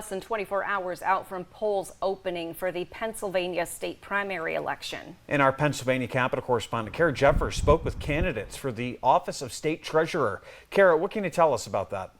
Less than 24 hours out from polls opening for the Pennsylvania state primary election. And our Pennsylvania Capitol correspondent Kara Jeffers spoke with candidates for the office of state treasurer. Kara, what can you tell us about that?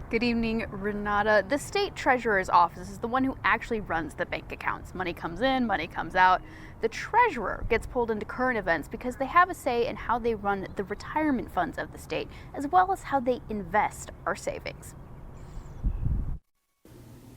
Good evening, Renata. The state treasurer's office is the one who actually runs the bank accounts. Money comes in, money comes out. The treasurer gets pulled into current events because they have a say in how they run the retirement funds of the state, as well as how they invest our savings.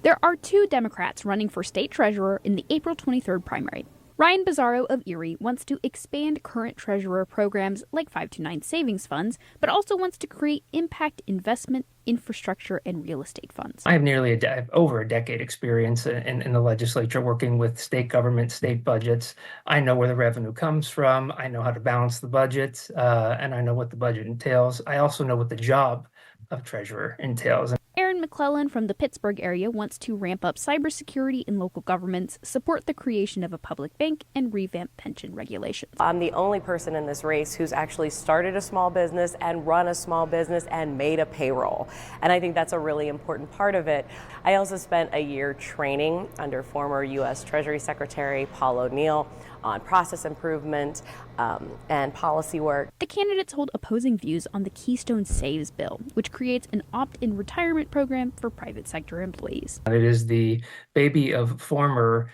There are two Democrats running for state treasurer in the April 23rd primary. Ryan Bizzarro of Erie wants to expand current treasurer programs like 529 savings funds, but also wants to create impact investment, infrastructure, and real estate funds. I have over a decade experience in the legislature working with state government, state budgets. I know where the revenue comes from. I know how to balance the budget, and I know what the budget entails. I also know what the job of treasurer entails. Aaron McClellan from the Pittsburgh area wants to ramp up cybersecurity in local governments, support the creation of a public bank, and revamp pension regulations. I'm the only person in this race who's actually started a small business and run a small business and made a payroll. And I think that's a really important part of it. I also spent a year training under former U.S. Treasury Secretary Paul O'Neill on process improvement and policy work. The candidates hold opposing views on the Keystone Saves bill, which creates an opt-in retirement program for private sector employees. It is the baby of former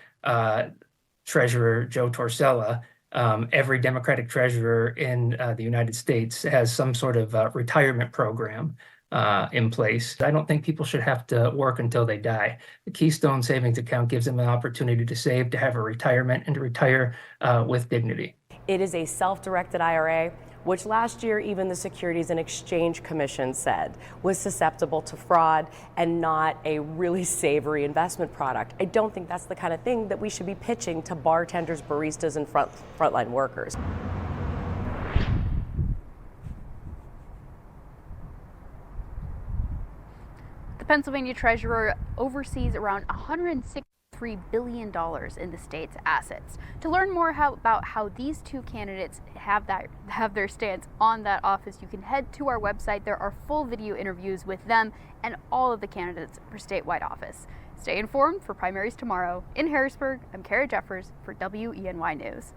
Treasurer Joe Torsella. Every Democratic treasurer in the United States has some sort of retirement program in place. I don't think people should have to work until they die. The Keystone Savings Account gives them an opportunity to save, to have a retirement, and to retire with dignity. It is a self-directed IRA, which last year even the Securities and Exchange Commission said was susceptible to fraud and not a really savory investment product. I don't think that's the kind of thing that we should be pitching to bartenders, baristas, and frontline workers. The Pennsylvania treasurer oversees around $163 billion in the state's assets. To learn more about how these two candidates have their stance on that office, you can head to our website. There are full video interviews with them and all of the candidates for statewide office. Stay informed for primaries tomorrow. In Harrisburg, I'm Kara Jeffers for WENY News.